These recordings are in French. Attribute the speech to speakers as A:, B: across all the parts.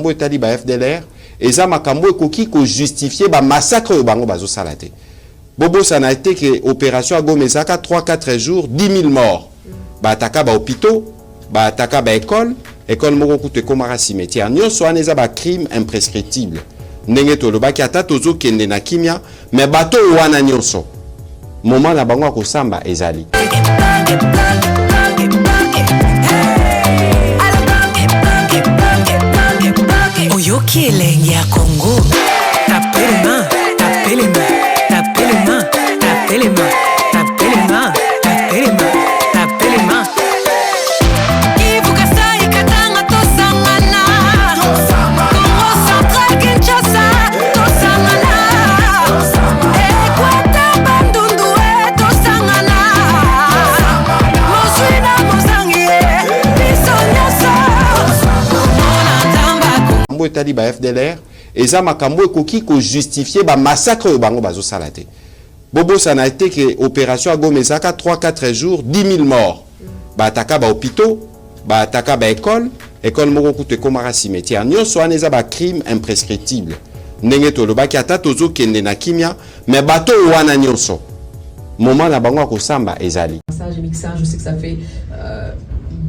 A: Makambo etali ba FDLR eza makambo ekoki ko justifier ba massacre au bango bazo salate. Bobo ça n'a été que opération à Gomezaka 3-4 jours 10 000 morts. Ba ataka ba hôpitaux, ba ataka ba école moko kute komara cimetière. Nyonso aneza ba crime imprescriptible. Ndenge tolobaki ata tozo kende na kimia mais bato wana nyonso. Moment na bango akosamba ezali.
B: Oyoki elenge ya Congo. Tapez les mains, tapez les mains, tapez les mains, tapez les mains, tapez les mains, tapez les mains, tapez les mains.
A: Etali ba FDLR eza makambo ekoki ko justifier ba massacre au bango bazo salate. Bobo ça n'a été que opération à Gomezaka 3-4 jours 10 000 morts. Ba ataka ba hôpitaux, ba ataka ba école moko kute komara cimetière. Nyonso aneza ba crime imprescriptible. Ndenge tolobaki ata tozo kende na kimia mais bato wana nyonso. Moment na bango akosamba ezali.
C: Je sais que ça fait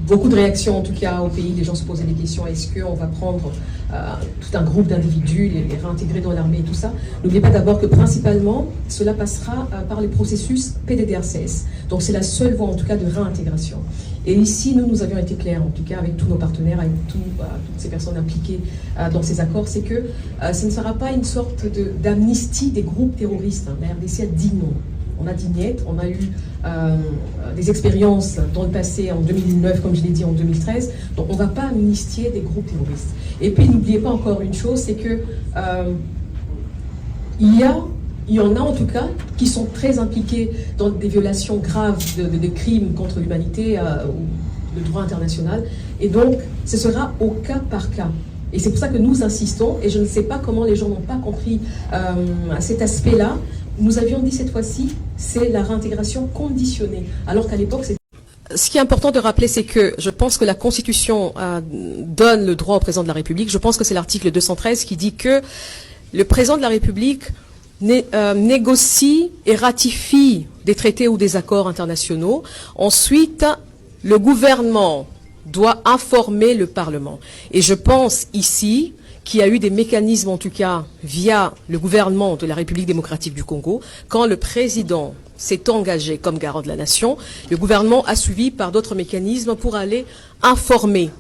C: beaucoup de réactions en tout cas au pays. Les gens se posaient des questions. Est-ce qu'on va prendre tout un groupe d'individus, les réintégrer dans l'armée et tout ça? N'oubliez pas d'abord que principalement, cela passera par les processus PDDRCS. Donc c'est la seule voie en tout cas de réintégration. Et ici, nous avions été clairs, en tout cas avec tous nos partenaires, avec toutes ces personnes impliquées dans ces accords, c'est que ce ne sera pas une sorte d'amnistie des groupes terroristes. La RDC a dit non. On a dit niet, on a eu des expériences dans le passé, en 2009, comme je l'ai dit, en 2013. Donc on ne va pas amnistier des groupes terroristes. Et puis n'oubliez pas encore une chose, c'est que il y en a en tout cas qui sont très impliqués dans des violations graves de crimes contre l'humanité ou le droit international. Et donc ce sera au cas par cas. Et c'est pour ça que nous insistons, et je ne sais pas comment les gens n'ont pas compris cet aspect-là. Nous avions dit cette fois-ci, c'est la réintégration conditionnée, alors qu'à l'époque, c'était...
D: Ce qui est important de rappeler, c'est que je pense que la Constitution donne le droit au président de la République. Je pense que c'est l'article 213 qui dit que le président de la République négocie et ratifie des traités ou des accords internationaux. Ensuite, le gouvernement doit informer le Parlement. Et je pense ici qu'il y a eu des mécanismes, en tout cas via le gouvernement de la République démocratique du Congo, quand le président s'est engagé comme garant de la nation, le gouvernement a suivi par d'autres mécanismes pour aller informer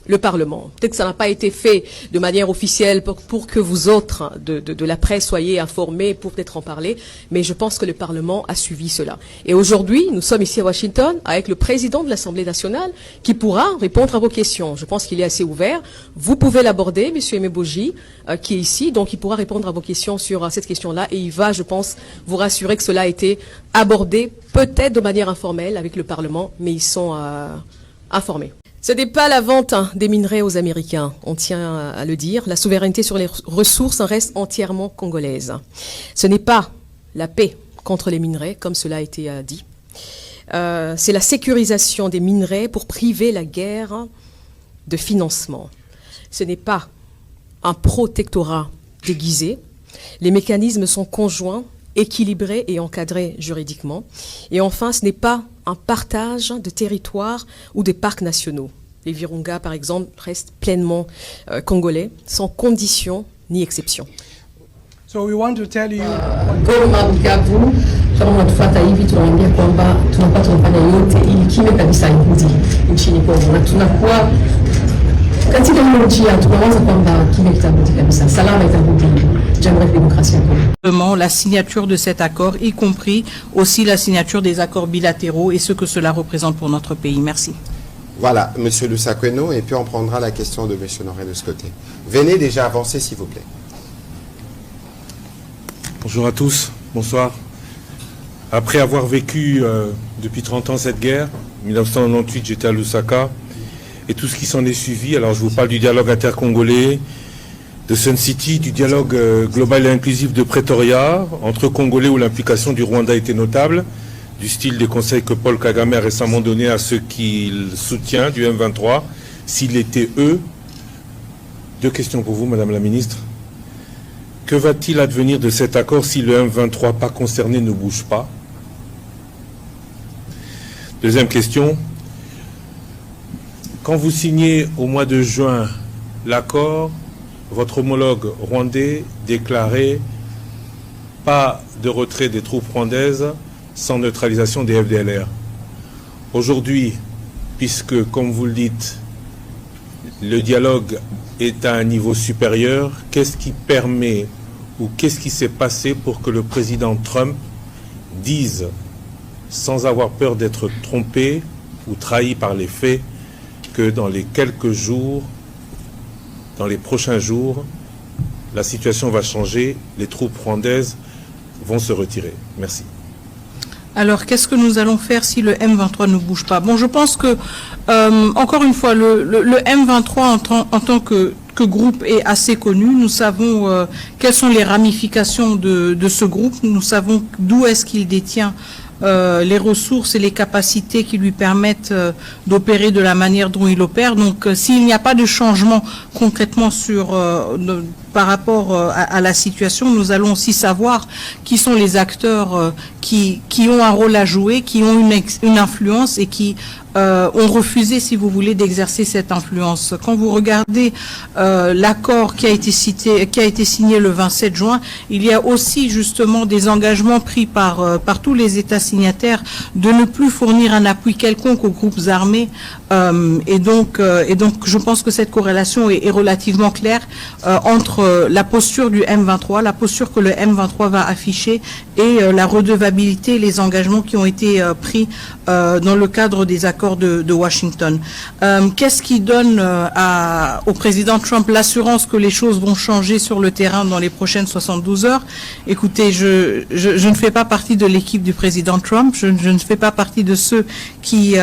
D: le Parlement. Peut-être que ça n'a pas été fait de manière officielle pour que vous autres de la presse soyez informés pour peut-être en parler, mais je pense que le Parlement a suivi cela. Et aujourd'hui, nous sommes ici à Washington avec le président de l'Assemblée nationale qui pourra répondre à vos questions. Je pense qu'il est assez ouvert. Vous pouvez l'aborder, Monsieur Emeboji, qui est ici, donc il pourra répondre à vos questions sur cette question-là et il va, je pense, vous rassurer que cela a été abordé peut-être de manière informelle avec le Parlement, mais ils sont informés. Ce n'est pas la vente des minerais aux Américains, on tient à le dire. La souveraineté sur les ressources reste entièrement congolaise. Ce n'est pas la paix contre les minerais, comme cela a été dit. C'est la sécurisation des minerais pour priver la guerre de financement. Ce n'est pas un protectorat déguisé. Les mécanismes sont conjoints, équilibrés et encadrés juridiquement. Et enfin, ce n'est pas un partage de territoires ou des parcs nationaux. Les Virunga, par exemple, restent pleinement congolais, sans condition ni exception.
E: So we want to tell you...
C: Goma Bukavu, kama tufuata hivi tunaambia kwamba tunapata mfano yote ili kime kabisa irudi nchini Kongo na tunakuwa katika hiyo njia tunaanza kwamba kime kitarudi kabisa, salama itarudi Jamhuri ya Demokrasia ya Kongo.
F: La signature de cet accord, y compris aussi la signature des accords bilatéraux et ce que cela représente pour notre pays. Merci.
A: Voilà, Monsieur Lusakweno, et puis on prendra la question de Monsieur Noré de ce côté. Venez déjà avancer, s'il vous plaît.
G: Bonjour à tous, bonsoir. Après avoir vécu depuis 30 ans cette guerre, en 1998 j'étais à Lusaka, et tout ce qui s'en est suivi, alors je vous parle du dialogue intercongolais, de Sun City, du dialogue global et inclusif de Pretoria, entre Congolais où l'implication du Rwanda était notable, du style des conseils que Paul Kagame a récemment donné à ceux qu'il soutient, du M23, s'il était eux, Deux questions pour vous, Madame la Ministre. Que va-t-il advenir de cet accord si le M23 pas concerné ne bouge pas? Deuxième question. Quand vous signez au mois de juin l'accord, votre homologue rwandais déclarait pas de retrait des troupes rwandaises sans neutralisation des FDLR. Aujourd'hui, puisque, comme vous le dites, le dialogue est à un niveau supérieur, qu'est-ce qui permet ou qu'est-ce qui s'est passé pour que le président Trump dise, sans avoir peur d'être trompé ou trahi par les faits, que dans les quelques jours, dans les prochains jours, la situation va changer, les troupes rwandaises vont se retirer? Merci.
F: Alors, qu'est-ce que nous allons faire si le M23 ne bouge pas? Bon, je pense que, encore une fois, le M23 en tant que groupe est assez connu. Nous savons quelles sont les ramifications de ce groupe. Nous savons d'où est-ce qu'il détient les ressources et les capacités qui lui permettent d'opérer de la manière dont il opère. Donc, s'il n'y a pas de changement concrètement par rapport à la situation, nous allons aussi savoir qui sont les acteurs qui ont un rôle à jouer, qui ont une influence et qui ont refusé, si vous voulez, d'exercer cette influence. Quand vous regardez l'accord qui a été signé le 27 juin, il y a aussi justement des engagements pris par tous les États signataires de ne plus fournir un appui quelconque aux groupes armés. Et donc, je pense que cette corrélation est relativement claire entre la posture du M23, la posture que le M23 va afficher et la redevabilité, les engagements qui ont été pris dans le cadre des accords de Washington. Qu'est-ce qui donne au président Trump l'assurance que les choses vont changer sur le terrain dans les prochaines 72 heures? Écoutez, je ne fais pas partie de l'équipe du président Trump, je ne fais pas partie de ceux qui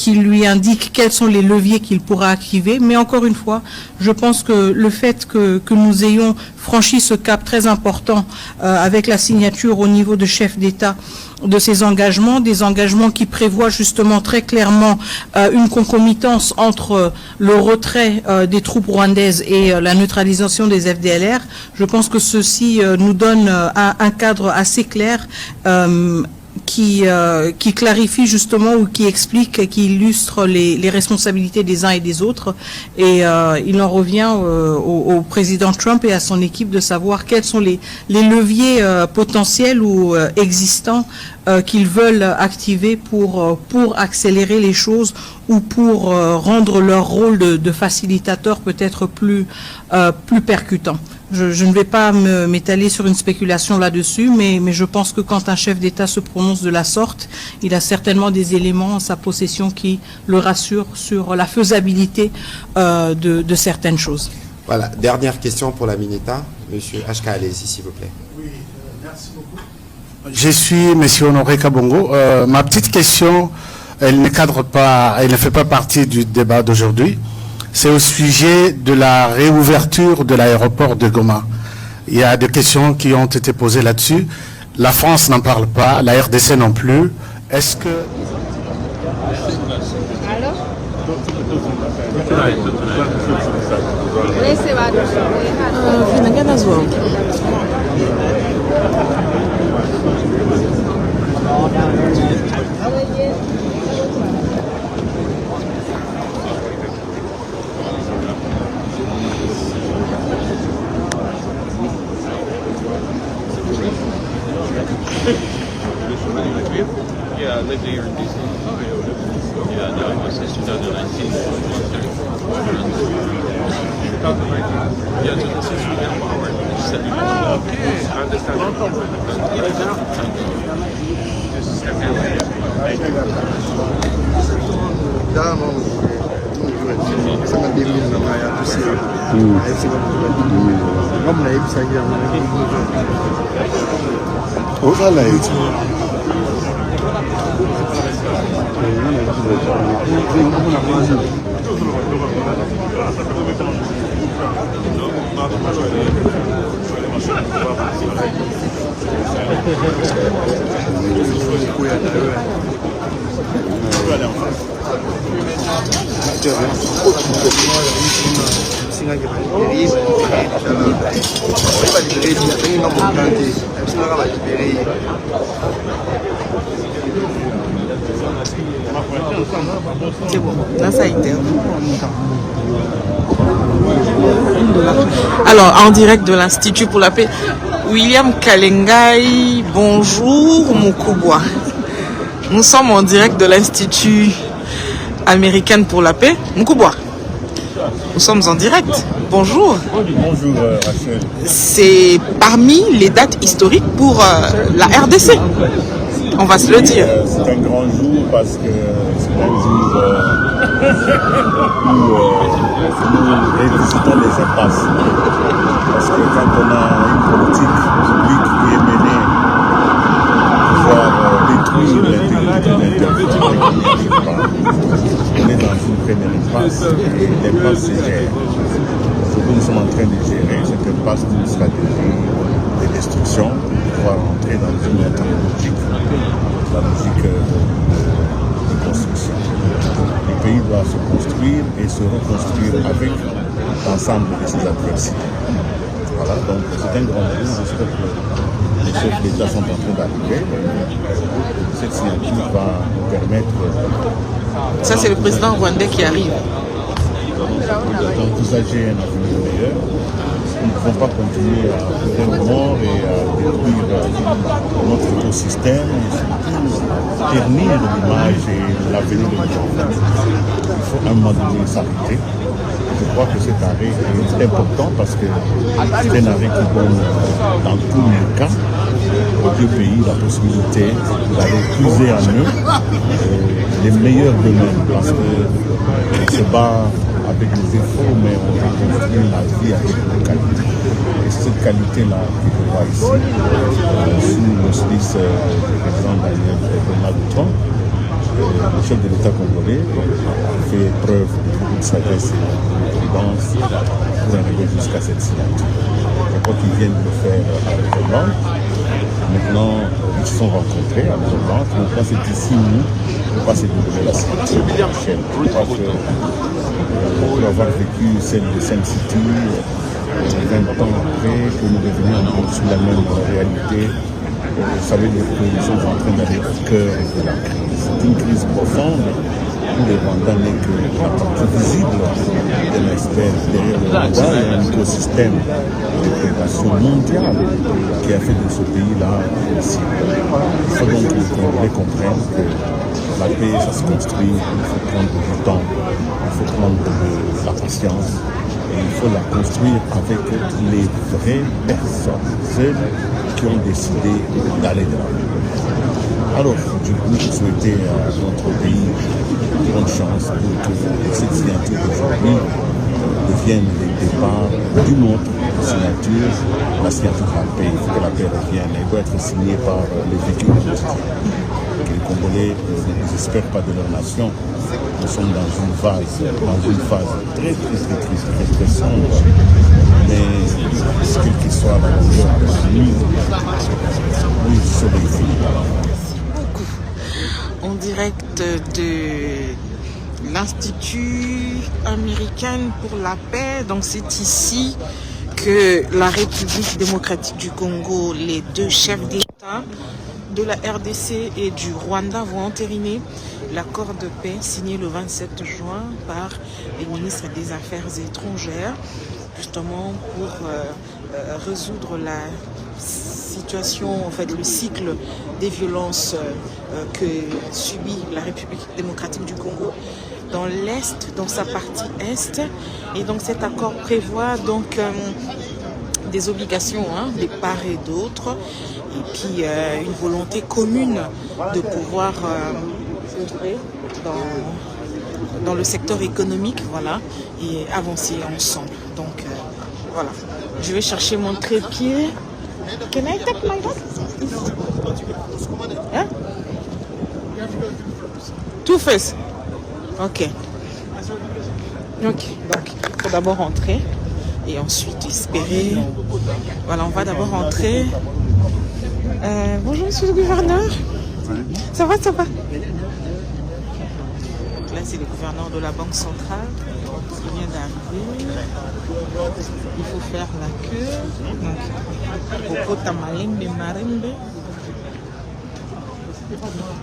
F: lui indiquent quels sont les leviers qu'il pourra activer, mais encore une fois, je pense que le fait que nous ayons franchi ce cap très important avec la signature au niveau de chef d'État de ces engagements, des engagements qui prévoient justement très clairement une concomitance entre le retrait des troupes rwandaises et la neutralisation des FDLR. Je pense que ceci nous donne un cadre assez clair qui clarifie justement ou qui explique, qui illustre les responsabilités des uns et des autres. Et il en revient au président Trump et à son équipe de savoir quels sont les leviers potentiels ou existants qu'ils veulent activer pour accélérer les choses ou pour rendre leur rôle de facilitateur peut-être plus percutant. Je ne vais pas m'étaler sur une spéculation là-dessus, mais je pense que quand un chef d'État se prononce de la sorte, il a certainement des éléments en sa possession qui le rassurent sur la faisabilité de certaines choses.
A: Voilà, dernière question pour la Mineta. Monsieur HK, allez-y, s'il vous plaît.
E: Oui, merci beaucoup. Je suis Monsieur Honoré Kabongo. Ma petite question, elle ne cadre pas, elle ne fait pas partie du débat d'aujourd'hui. C'est au sujet de la réouverture de l'aéroport de Goma. Il y a des questions qui ont été posées là-dessus. La France n'en parle pas, la RDC non plus. Est-ce que...
H: Yeah, I lived here in DC. Yeah, no, I was since 2019. Yeah, 2006 we got power. Oh, okay. I understand.
I: C'est bon, là ça a été. Alors, en direct de l'Institut pour la paix, William Kalengai, bonjour Mukubwa. Nous sommes en direct de l'Institut américain pour la paix. Mukubwa, nous sommes en direct. Bonjour.
J: Bonjour Rachel.
I: C'est parmi les dates historiques pour la RDC. On va se le dire.
J: C'est un grand jour parce que c'est un jour où nous revisitons les impasses. Parce que quand on a une politique publique qui est menée pour pouvoir détruire l'intégrité de on est dans une première impasse et l'impasse se gère. Aujourd'hui, nous sommes en train de gérer cette impasse d'une stratégie de destruction pour pouvoir entrer dans une autre logique, la logique de construction. Le pays doit se construire et se reconstruire avec l'ensemble de ses adversaires. Voilà, donc c'est un grand jour. J'espère que les chefs d'État sont en train d'arriver. Cette signature va nous permettre.
I: Ça, c'est le président rwandais qui arrive.
J: D'envisager un avenir meilleur. Nous ne pouvons pas continuer à faire le mort et à détruire notre écosystème et surtout ternir l'image et l'avenir de nos enfants. Il faut à un moment donné s'arrêter. Je crois que cet arrêt est important parce que c'est un arrêt qui donne dans tous les cas aux deux pays la possibilité d'aller puiser en eux les meilleurs d'eux-mêmes parce qu'on se bat avec les défauts, mais on va construire la vie avec des qualités. Et cette qualité-là que je vois ici, sous l'auspice du président Donald Trump, le chef de l'État congolais fait preuve de beaucoup de sagesse et de prudence pour arriver jusqu'à cette signature. Je crois qu'ils viennent de le faire avec Hollande. Maintenant, ils se sont rencontrés avec Hollande. Maintenant, c'est ici où on va se dérouler la signature prochaine. Je crois que pour avoir vécu celle de Sainte-City, 20 ans après, que nous revenions encore sur la même réalité, ça veut dire que nous sommes en train d'aller au cœur de la crise. C'est une crise profonde où le Rwanda n'est que la partie visible d'un iceberg. Derrière le Rwanda, il y a un écosystème de coopération mondiale qui a fait de ce pays-là possible. Il faut donc que les Congolais comprennent que la paix, ça se construit, il faut prendre du temps, il faut prendre de la patience. Et il faut la construire avec les vraies personnes, celles qui ont décidé d'aller de l'avant. Alors, je peux souhaiter à notre pays bonne chance pour que cette signature d'aujourd'hui devienne le départ d'une autre signature, la signature de la paix. Il faut que la paix revienne. Elle doit être signée par les vécus quotidiens. Que les Congolais ne désespèrent pas de leur nation. Nous sommes dans une phase très sombre. Mais quel qu'il soit la longueur de la nuit, oui, le soleil finit.
I: Merci beaucoup. En direct de l'Institut américain pour la paix. Donc c'est ici que la République démocratique du Congo, les deux chefs d'État de la RDC et du Rwanda vont entériner l'accord de paix signé le 27 juin par les ministres des Affaires étrangères, justement pour résoudre la situation, en fait le cycle des violences que subit la République démocratique du Congo dans l'Est, dans sa partie Est. Et donc cet accord prévoit donc des obligations des part et d'autre, et puis une volonté commune de pouvoir entrer dans le secteur économique, voilà, et avancer ensemble. Donc voilà, je vais chercher mon trépied. Can I take my dog? Hein? Two first. Ok. Ok, donc il faut d'abord rentrer et ensuite espérer. Voilà, on va d'abord rentrer. Bonjour monsieur le gouverneur. Ça va, ça va. La c'est le gouverneur de la Banque centrale qui vient d'arriver. Il faut faire la queue. Donc, Poko Tamalembe Marembe.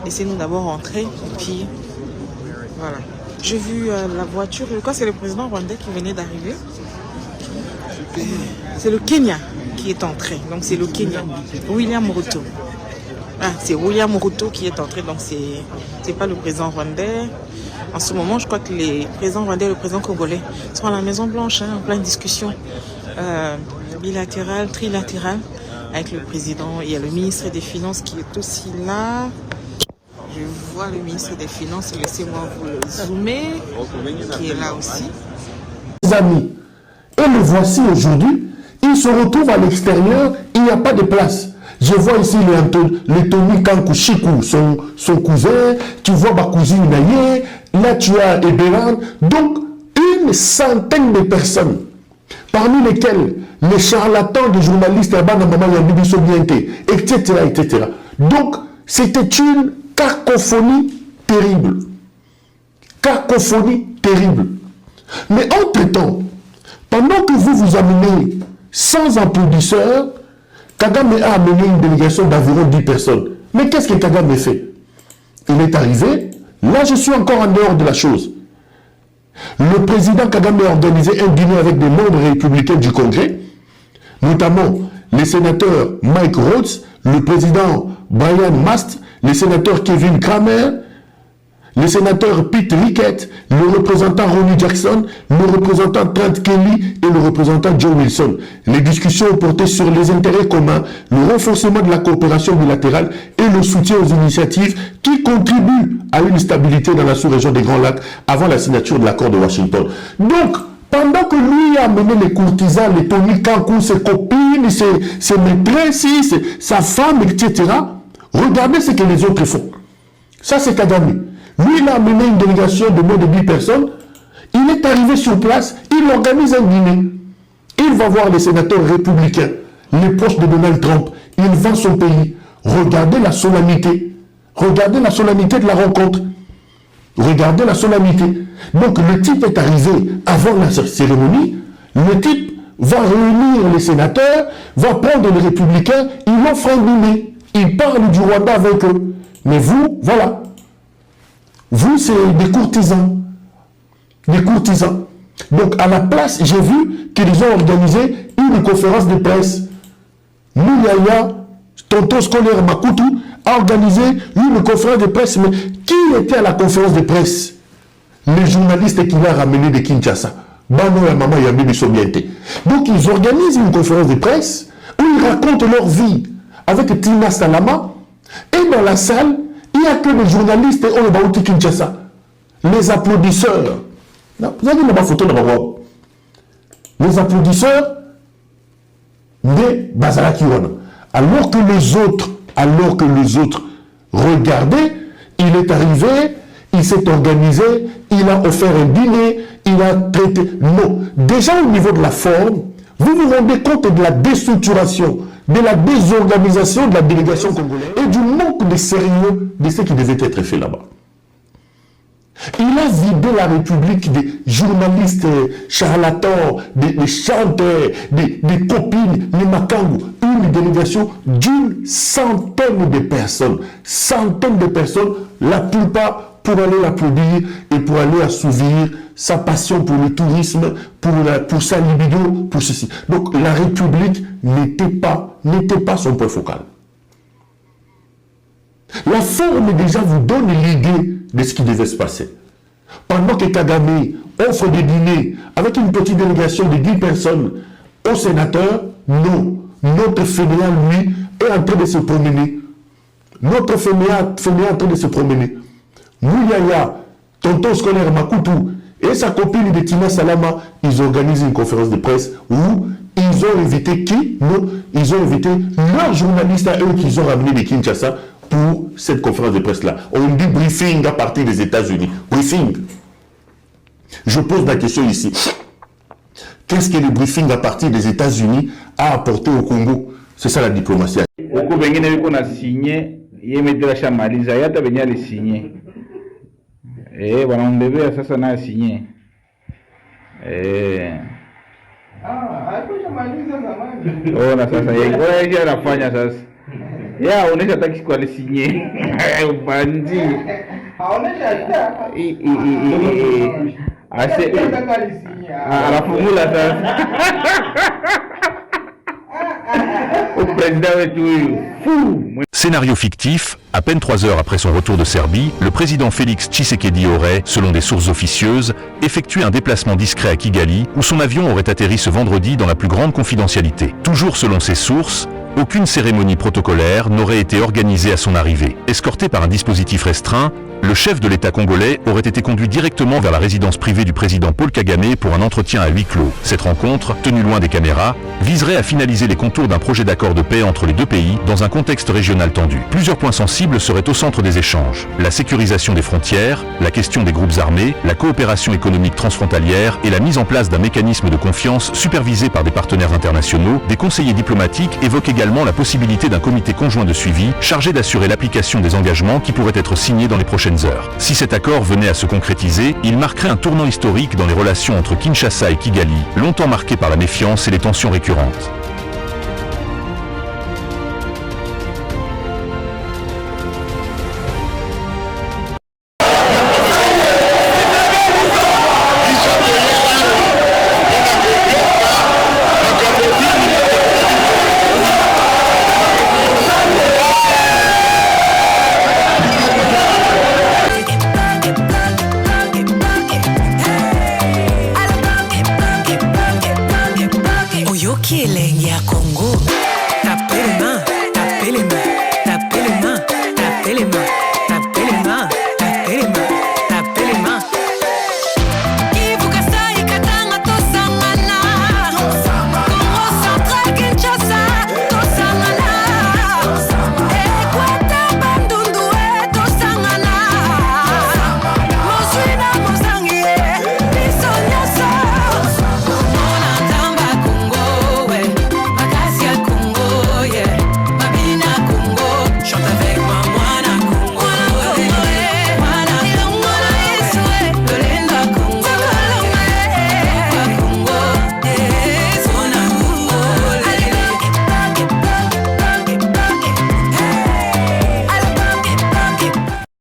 I: Laissez-nous d'abord rentrer et puis voilà. J'ai vu la voiture, je crois que c'est le président rwandais qui venait d'arriver. C'est le Kenya qui est entré, donc c'est le Kenya. William Ruto. Ah, c'est William Ruto qui est entré, donc c'est pas le président rwandais. En ce moment, je crois que les présidents rwandais et le président congolais sont à la Maison Blanche, en pleine discussion bilatérale, trilatérale avec le président. Il y a le ministre des Finances qui est aussi là. Je vois le ministre des Finances, laissez-moi vous le zoomer, qui est là aussi.
K: Les amis, et le voici aujourd'hui, il se retrouve à l'extérieur, il n'y a pas de place. Je vois ici le Tony Kankushiku, son cousin, tu vois ma cousine Naye, là tu as Eberan, donc une centaine de personnes, parmi lesquelles les charlatans de journalistes, etc., etc. Donc, c'était une cacophonie terrible. Cacophonie terrible. Mais entre-temps, pendant que vous vous amenez sans applaudisseurs, Kagame a amené une délégation d'environ 10 personnes. Mais qu'est-ce que Kagame fait? Il est arrivé, là je suis encore en dehors de la chose. Le président Kagame a organisé un dîner avec des membres républicains du Congrès, notamment les sénateurs Mike Rhodes, le président Brian Mast, le sénateur Kevin Kramer, le sénateur Pete Rickett, le représentant Ronnie Jackson, le représentant Trent Kelly et le représentant Joe Wilson. Les discussions ont porté sur les intérêts communs, le renforcement de la coopération bilatérale et le soutien aux initiatives qui contribuent à une stabilité dans la sous-région des Grands Lacs avant la signature de l'accord de Washington. Donc, pendant que lui a amené les courtisans, les Tony Kankou, ses copines, ses maîtresses, sa femme, etc., regardez ce que les autres font. Ça, c'est Kagame. Lui, il a amené une délégation de moins de 10 personnes. Il est arrivé sur place, il organise un dîner. Il va voir les sénateurs républicains, les proches de Donald Trump. Il vend son pays. Regardez la solennité. Regardez la solennité de la rencontre. Regardez la solennité. Donc, le type est arrivé avant la cérémonie. Le type va réunir les sénateurs, va prendre les républicains, il offre un dîner. Il parle du Rwanda avec eux. Mais vous, voilà. Vous, c'est des courtisans. Des courtisans. Donc, à la place, j'ai vu qu'ils ont organisé une conférence de presse. Mouyaya, tonton scolaire Makutu, a organisé une conférence de presse. Mais qui était à la conférence de presse? Les journalistes qu'il a ramenés de Kinshasa. Bano et Maman Yambi Sobiente. Donc, ils organisent une conférence de presse où ils racontent leur vie avec Tina Salama. Et dans la salle, il n'y a que les journalistes et Olobaouti Kinshasa. Les applaudisseurs. Vous avez ma photo là-bas. Les applaudisseurs de Bazalaki Wana. Alors que les autres regardaient, il est arrivé, il s'est organisé, il a offert un dîner, il a traité. Non. Déjà au niveau de la forme, vous vous rendez compte de la déstructuration, de la désorganisation de la délégation congolaise et du manque de sérieux de ce qui devait être fait là-bas. Il a vidé la République des journalistes charlatans, des chanteurs, des copines, les Makangu. Une délégation d'une centaine de personnes. Centaines de personnes, la plupart pour aller l'applaudir et pour aller assouvir sa passion pour le tourisme, pour sa libido, pour ceci. Donc la République n'était pas son point focal. La forme déjà vous donne l'idée de ce qui devait se passer. Pendant que Kagame offre des dîners avec une petite délégation de 10 personnes aux sénateurs, non. Notre fainéant, lui, est en train de se promener. Notre fainéant est en train de se promener. Mouyaya, tonton scolaire Makutu et sa copine de Tina Salama, ils organisent une conférence de presse où ils ont invité qui? Non, ils ont invité leurs journalistes à eux qu'ils ont ramenés de Kinshasa pour cette conférence de presse-là. On dit briefing à partir des États-Unis. Briefing. Je pose la question ici. Qu'est-ce que le briefing à partir des États-Unis a apporté au Congo? C'est ça la diplomatie.
L: Bwana Mbebe sasa naye sinye. Ona sasa yeye anafanya sasa. Ya aonesha hata siku alisinye. Bandi. Aonesha hata. Ase. Anafungula sasa. Au président wetu huyu.
M: Scénario fictif, à peine 3 heures après son retour de Serbie, le président Félix Tshisekedi aurait, selon des sources officieuses, effectué un déplacement discret à Kigali, où son avion aurait atterri ce vendredi dans la plus grande confidentialité. Toujours selon ces sources, aucune cérémonie protocolaire n'aurait été organisée à son arrivée. Escorté par un dispositif restreint, le chef de l'État congolais aurait été conduit directement vers la résidence privée du président Paul Kagame pour un entretien à huis clos. Cette rencontre, tenue loin des caméras, viserait à finaliser les contours d'un projet d'accord de paix entre les deux pays dans un contexte régional tendu. Plusieurs points sensibles seraient au centre des échanges. La sécurisation des frontières, la question des groupes armés, la coopération économique transfrontalière et la mise en place d'un mécanisme de confiance supervisé par des partenaires internationaux. Des conseillers diplomatiques évoquent également la possibilité d'un comité conjoint de suivi chargé d'assurer l'application des engagements qui pourraient être signés dans les prochaines heures. Si cet accord venait à se concrétiser, il marquerait un tournant historique dans les relations entre Kinshasa et Kigali, longtemps marquées par la méfiance et les tensions récurrentes.
B: Oyokieleng ya Congo. Tapez les mains, tapez les mains, tapez les mains, tapez les mains.